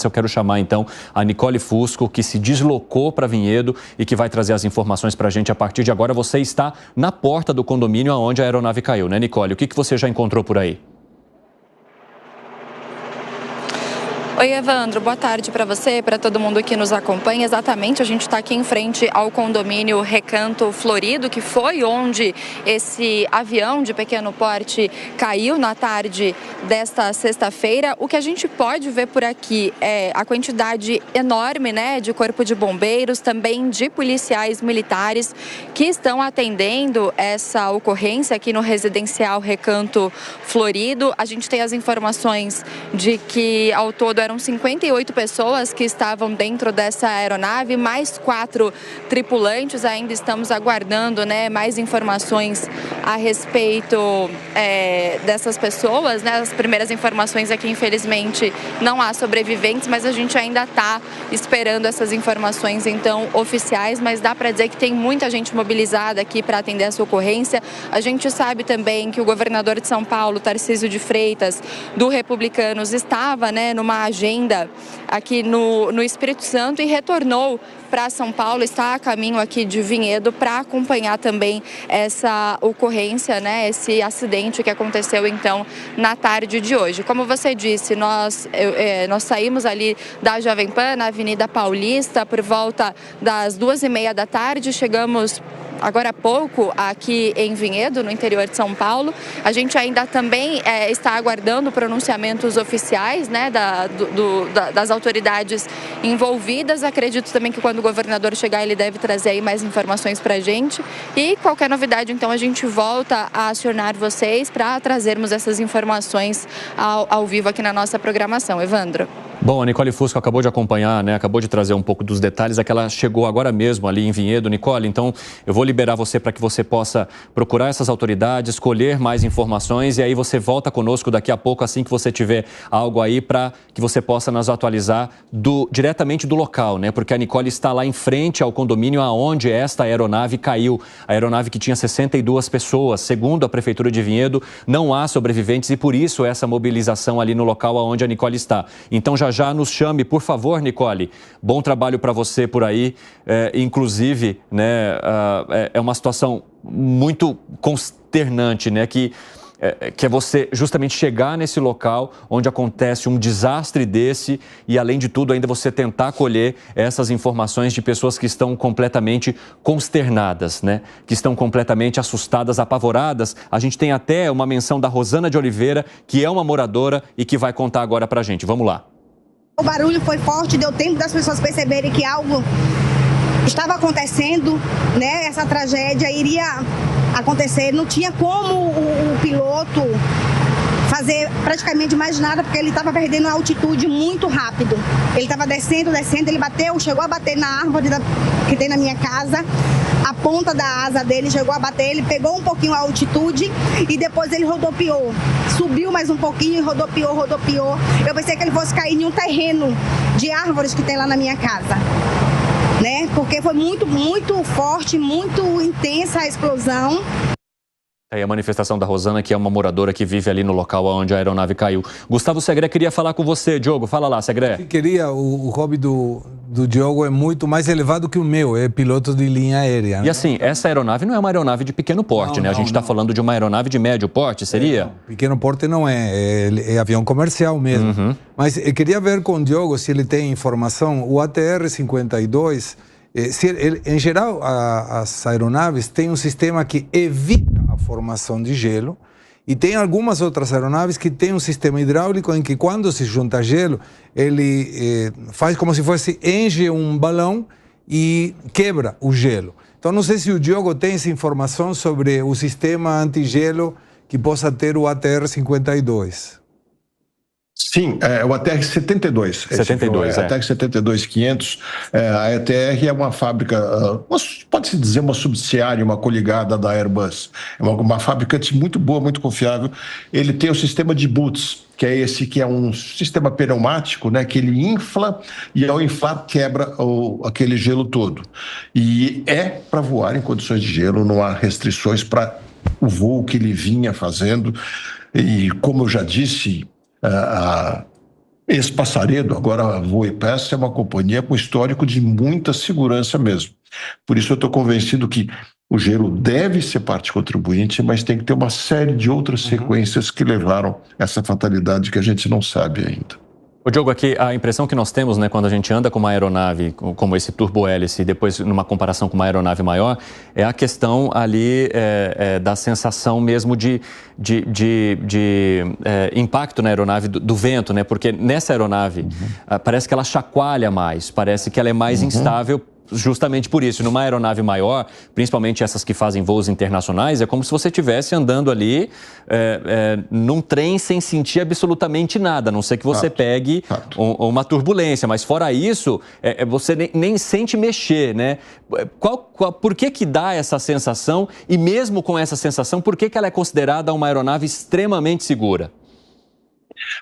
Eu quero chamar, então, a Nicole Fusco, que se deslocou para Vinhedo e que vai trazer as informações para a gente a partir de agora. Você está na porta do condomínio onde a aeronave caiu, né, Nicole? O que você já encontrou por aí? Oi, Evandro, boa tarde para você, para todo mundo que nos acompanha. Exatamente, a gente está aqui em frente ao condomínio Recanto Florido, que foi onde esse avião de pequeno porte caiu na tarde desta sexta-feira. O que a gente pode ver por aqui é a quantidade enorme, né, de corpo de bombeiros, também de policiais militares que estão atendendo essa ocorrência aqui no residencial Recanto Florido. A gente tem as informações de que ao todo eram 58 pessoas que estavam dentro dessa aeronave, mais 4 tripulantes. Ainda estamos aguardando, né, mais informações a respeito dessas pessoas, né? As primeiras informações aqui, infelizmente, não há sobreviventes, mas a gente ainda está esperando essas informações, então, oficiais. Mas dá para dizer que tem muita gente mobilizada aqui para atender essa ocorrência. A gente sabe também que o governador de São Paulo, Tarcísio de Freitas, do Republicanos, estava, né, numa agenda aqui no Espírito Santo e retornou para São Paulo, está a caminho aqui de Vinhedo para acompanhar também essa ocorrência, né, esse acidente que aconteceu então na tarde de hoje. Como você disse, nós saímos ali da Jovem Pan, na Avenida Paulista, por volta das 2h30 da tarde, chegamos agora há pouco aqui em Vinhedo, no interior de São Paulo. A gente ainda também está aguardando pronunciamentos oficiais, né, das autoridades envolvidas. Acredito também que quando o governador chegar, ele deve trazer aí mais informações para a gente. E qualquer novidade, então, a gente volta a acionar vocês para trazermos essas informações ao vivo aqui na nossa programação. Evandro. Bom, a Nicole Fusco acabou de acompanhar, né? Acabou de trazer um pouco dos detalhes, é que ela chegou agora mesmo ali em Vinhedo. Nicole, então eu vou liberar você para que você possa procurar essas autoridades, colher mais informações e aí você volta conosco daqui a pouco, assim que você tiver algo aí para que você possa nos atualizar diretamente do local, né? Porque a Nicole está lá em frente ao condomínio aonde esta aeronave caiu. A aeronave que tinha 62 pessoas. Segundo a Prefeitura de Vinhedo, não há sobreviventes e por isso essa mobilização ali no local aonde a Nicole está. Então já nos chame, por favor, Nicole. Bom trabalho para você por aí. Inclusive, né, é uma situação muito consternante, né, que é você justamente chegar nesse local onde acontece um desastre desse e, além de tudo, ainda você tentar colher essas informações de pessoas que estão completamente consternadas, né? Que estão completamente assustadas, apavoradas. A gente tem até uma menção da Rosana de Oliveira, que é uma moradora e que vai contar agora pra gente. Vamos lá. O barulho foi forte, deu tempo das pessoas perceberem que algo estava acontecendo, né? Essa tragédia iria acontecer. Não tinha como o piloto fazer praticamente mais nada, porque ele estava perdendo a altitude muito rápido. Ele estava descendo, ele chegou a bater na árvore que tem na minha casa. A ponta da asa dele chegou a bater, ele pegou um pouquinho a altitude e depois ele rodopiou. Subiu mais um pouquinho e rodopiou. Eu pensei que ele fosse cair em um terreno de árvores que tem lá na minha casa, né? Porque foi muito, muito forte, muito intensa a explosão. É a manifestação da Rosana, que é uma moradora que vive ali no local onde a aeronave caiu. Gustavo Segré queria falar com você, Diogo. Fala lá, Segré. O hobby do Diogo é muito mais elevado que o meu, é piloto de linha aérea. Né? E assim, essa aeronave não é uma aeronave de pequeno porte, né? A gente está falando de uma aeronave de médio porte, seria? Pequeno porte não é avião comercial mesmo. Uhum. Mas eu queria ver com o Diogo se ele tem informação. O ATR-52, em geral, as aeronaves têm um sistema que evita a formação de gelo e tem algumas outras aeronaves que têm um sistema hidráulico em que quando se junta gelo, ele faz como se fosse, enche um balão e quebra o gelo. Então não sei se o Diogo tem essa informação sobre o sistema antigelo que possa ter o ATR-52. Sim, o ATR-72. 72, ATR-72-500. A ATR é uma fábrica, pode-se dizer uma subsidiária, uma coligada da Airbus. É uma fabricante muito boa, muito confiável. Ele tem o sistema de boots, que é esse que é um sistema pneumático, né, que ele infla e ao inflar quebra aquele gelo todo. E é para voar em condições de gelo, não há restrições para o voo que ele vinha fazendo. E como eu já disse, Esse Passaredo, agora Voe Pass, é uma companhia com histórico de muita segurança mesmo. Por isso eu estou convencido que o Gelo deve ser parte contribuinte, mas tem que ter uma série de outras sequências que levaram a essa fatalidade que a gente não sabe ainda. Ô Diogo, aqui a impressão que nós temos, né, quando a gente anda com uma aeronave como esse turbo-hélice e depois numa comparação com uma aeronave maior, é a questão ali da sensação mesmo de impacto na aeronave do vento, né? Porque nessa aeronave parece que ela chacoalha mais, parece que ela é mais instável. Justamente por isso, numa aeronave maior, principalmente essas que fazem voos internacionais, é como se você estivesse andando ali num trem sem sentir absolutamente nada, a não ser que você pegue uma turbulência. Mas fora isso, você nem sente mexer, né? Por que dá essa sensação? E mesmo com essa sensação, por que ela é considerada uma aeronave extremamente segura?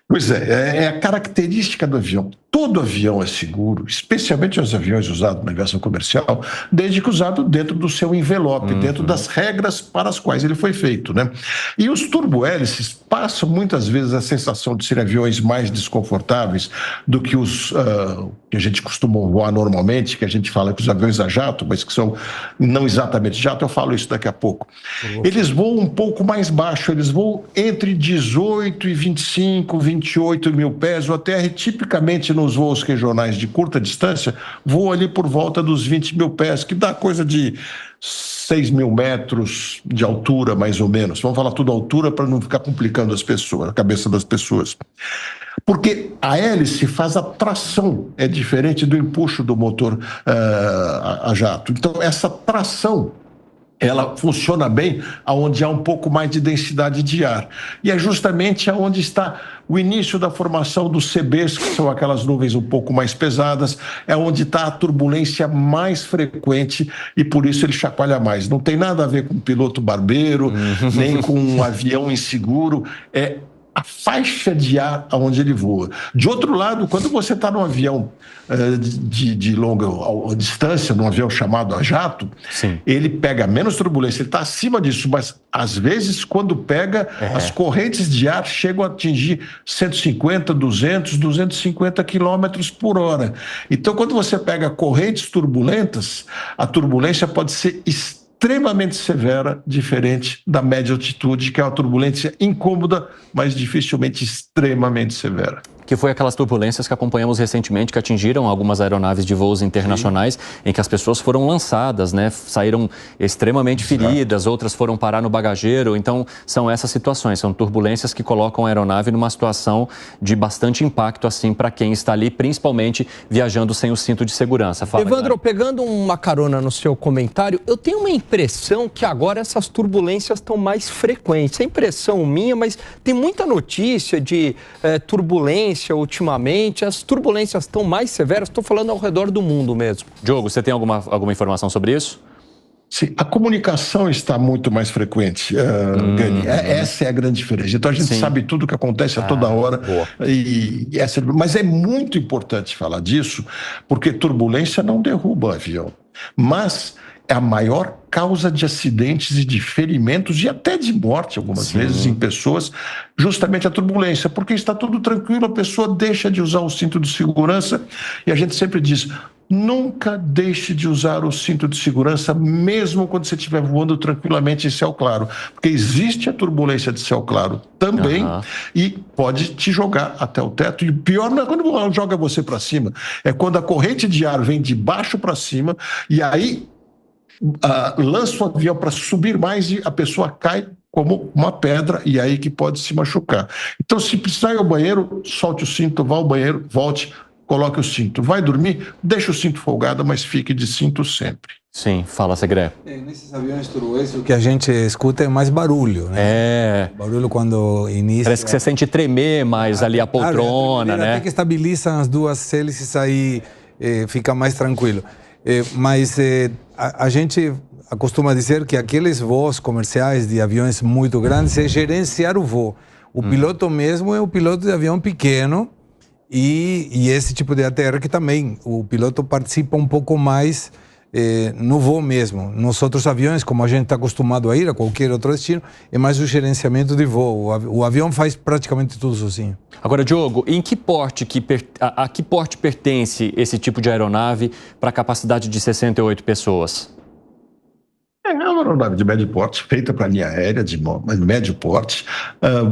Pois é a característica do avião. Todo avião é seguro, especialmente os aviões usados na aviação comercial, desde que usado dentro do seu envelope, dentro das regras para as quais ele foi feito, né? E os turbohélices passam muitas vezes a sensação de serem aviões mais desconfortáveis do que os que a gente costuma voar normalmente, que a gente fala que os aviões a jato, mas que são não exatamente jato, eu falo isso daqui a pouco. Eles voam um pouco mais baixo, eles voam entre 18 e 25, 28 mil pés, o ATR tipicamente nos voos regionais de curta distância, voa ali por volta dos 20 mil pés, que dá coisa de 6 mil metros de altura, mais ou menos. Vamos falar tudo altura para não ficar complicando as pessoas, a cabeça das pessoas. Porque a hélice faz a tração, é diferente do empuxo do motor a jato. Então, essa tração, ela funciona bem onde há um pouco mais de densidade de ar. E é justamente onde está o início da formação dos CBs, que são aquelas nuvens um pouco mais pesadas, é onde está a turbulência mais frequente e por isso ele chacoalha mais. Não tem nada a ver com piloto barbeiro, nem com um avião inseguro, é a faixa de ar aonde ele voa. De outro lado, quando você está num avião de longa distância, num avião chamado a jato, ele pega menos turbulência, ele está acima disso, mas às vezes quando pega, as correntes de ar chegam a atingir 150, 200, 250 quilômetros por hora. Então, quando você pega correntes turbulentas, a turbulência pode ser extremamente severa, diferente da média altitude, que é uma turbulência incômoda, mas dificilmente extremamente severa. Que foi aquelas turbulências que acompanhamos recentemente, que atingiram algumas aeronaves de voos internacionais, em que as pessoas foram lançadas, né? Saíram extremamente feridas, outras foram parar no bagageiro. Então, são essas situações, são turbulências que colocam a aeronave numa situação de bastante impacto, assim, para quem está ali, principalmente viajando sem o cinto de segurança. Fala, Evandro, pegando uma carona no seu comentário, eu tenho uma impressão que agora essas turbulências estão mais frequentes. É impressão minha, mas tem muita notícia de turbulência ultimamente, as turbulências estão mais severas, estou falando ao redor do mundo mesmo. Diogo, você tem alguma informação sobre isso? Sim, a comunicação está muito mais frequente, Gani. Essa é a grande diferença. Então a gente sabe tudo o que acontece a toda hora. Mas é muito importante falar disso, porque turbulência não derruba avião. Mas é a maior causa de acidentes e de ferimentos e até de morte, algumas vezes, em pessoas, justamente a turbulência. Porque está tudo tranquilo, a pessoa deixa de usar o cinto de segurança e a gente sempre diz, nunca deixe de usar o cinto de segurança, mesmo quando você estiver voando tranquilamente em céu claro. Porque existe a turbulência de céu claro também e pode te jogar até o teto. E o pior não é quando ela joga você para cima, é quando a corrente de ar vem de baixo para cima e aí lança o avião para subir mais e a pessoa cai como uma pedra e aí que pode se machucar. Então, se precisar ir ao banheiro, solte o cinto, vá ao banheiro, volte, coloque o cinto. Vai dormir, deixa o cinto folgado, mas fique de cinto sempre. Sim, fala, Segré. Nesses aviões turbohélices, o que a gente escuta é mais barulho, né? Barulho quando inicia. Parece que você sente tremer mais ali a poltrona, né? Até que estabilizam as duas hélices aí, fica mais tranquilo. Mas a gente costuma dizer que aqueles voos comerciais de aviões muito grandes é gerenciar o voo. O piloto mesmo é o piloto de avião pequeno e esse tipo de ATR que também o piloto participa um pouco mais no voo mesmo. Nos outros aviões, como a gente está acostumado a ir a qualquer outro destino, é mais o gerenciamento de voo. O avião faz praticamente tudo sozinho. Agora, Diogo, em que porte a que porte pertence esse tipo de aeronave para a capacidade de 68 pessoas? É uma aeronave de médio porte, feita para linha aérea de médio porte,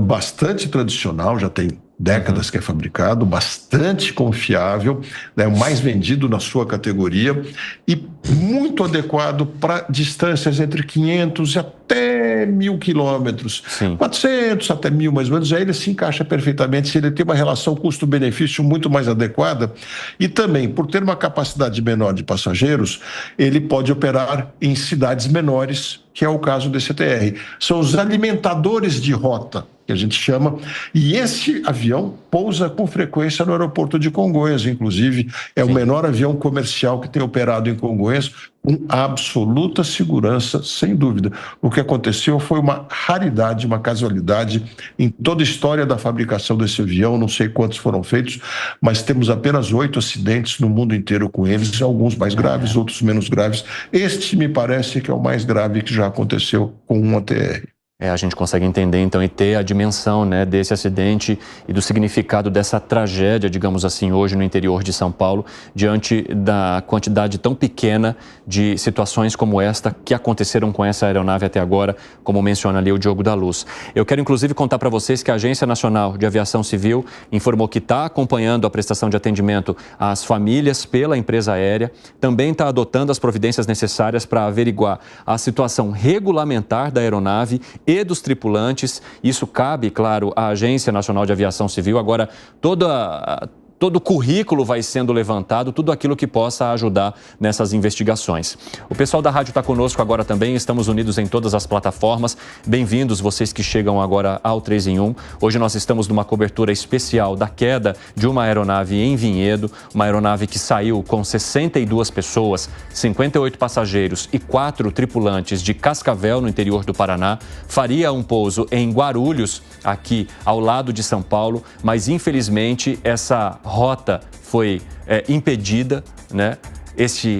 bastante tradicional, já tem décadas que é fabricado, bastante confiável, né, o mais vendido na sua categoria e muito adequado para distâncias entre 500 e até 1.000 quilômetros. 400 até 1.000 mais ou menos, aí ele se encaixa perfeitamente, se ele tem uma relação custo-benefício muito mais adequada e também, por ter uma capacidade menor de passageiros, ele pode operar em cidades menores, que é o caso desse ATR. São os alimentadores de rota, que a gente chama, e esse avião pousa com frequência no aeroporto de Congonhas, inclusive é o menor avião comercial que tem operado em Congonhas, com absoluta segurança, sem dúvida. O que aconteceu foi uma raridade, uma casualidade em toda a história da fabricação desse avião, não sei quantos foram feitos, mas temos apenas 8 acidentes no mundo inteiro com eles, alguns mais graves, outros menos graves. Este me parece que é o mais grave que já aconteceu com um ATR. A gente consegue entender, então, e ter a dimensão, né, desse acidente e do significado dessa tragédia, digamos assim, hoje no interior de São Paulo, diante da quantidade tão pequena de situações como esta que aconteceram com essa aeronave até agora, como menciona ali o Diogo da Luz. Eu quero, inclusive, contar para vocês que a Agência Nacional de Aviação Civil informou que está acompanhando a prestação de atendimento às famílias pela empresa aérea, também está adotando as providências necessárias para averiguar a situação regulamentar da aeronave e dos tripulantes. Isso cabe, claro, à Agência Nacional de Aviação Civil. Agora, todo o currículo vai sendo levantado, tudo aquilo que possa ajudar nessas investigações. O pessoal da rádio está conosco agora também, estamos unidos em todas as plataformas. Bem-vindos vocês que chegam agora ao 3 em 1. Hoje nós estamos numa cobertura especial da queda de uma aeronave em Vinhedo, uma aeronave que saiu com 62 pessoas, 58 passageiros e 4 tripulantes de Cascavel, no interior do Paraná. Faria um pouso em Guarulhos, aqui ao lado de São Paulo, mas infelizmente essa rota foi impedida, né?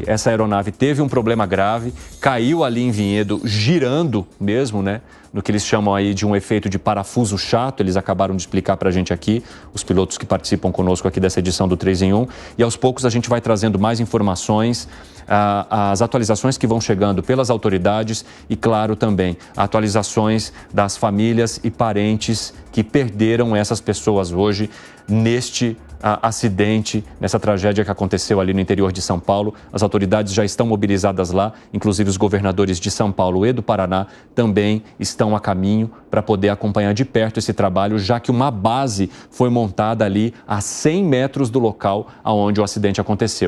Essa aeronave teve um problema grave, caiu ali em Vinhedo, girando mesmo, né? No que eles chamam aí de um efeito de parafuso chato, eles acabaram de explicar para a gente aqui, os pilotos que participam conosco aqui dessa edição do 3 em 1, e aos poucos a gente vai trazendo mais informações, as atualizações que vão chegando pelas autoridades e, claro, também atualizações das famílias e parentes que perderam essas pessoas hoje neste acidente, nessa tragédia que aconteceu ali no interior de São Paulo. As autoridades já estão mobilizadas lá, inclusive os governadores de São Paulo e do Paraná também estão a caminho para poder acompanhar de perto esse trabalho, já que uma base foi montada ali a 100 metros do local onde o acidente aconteceu.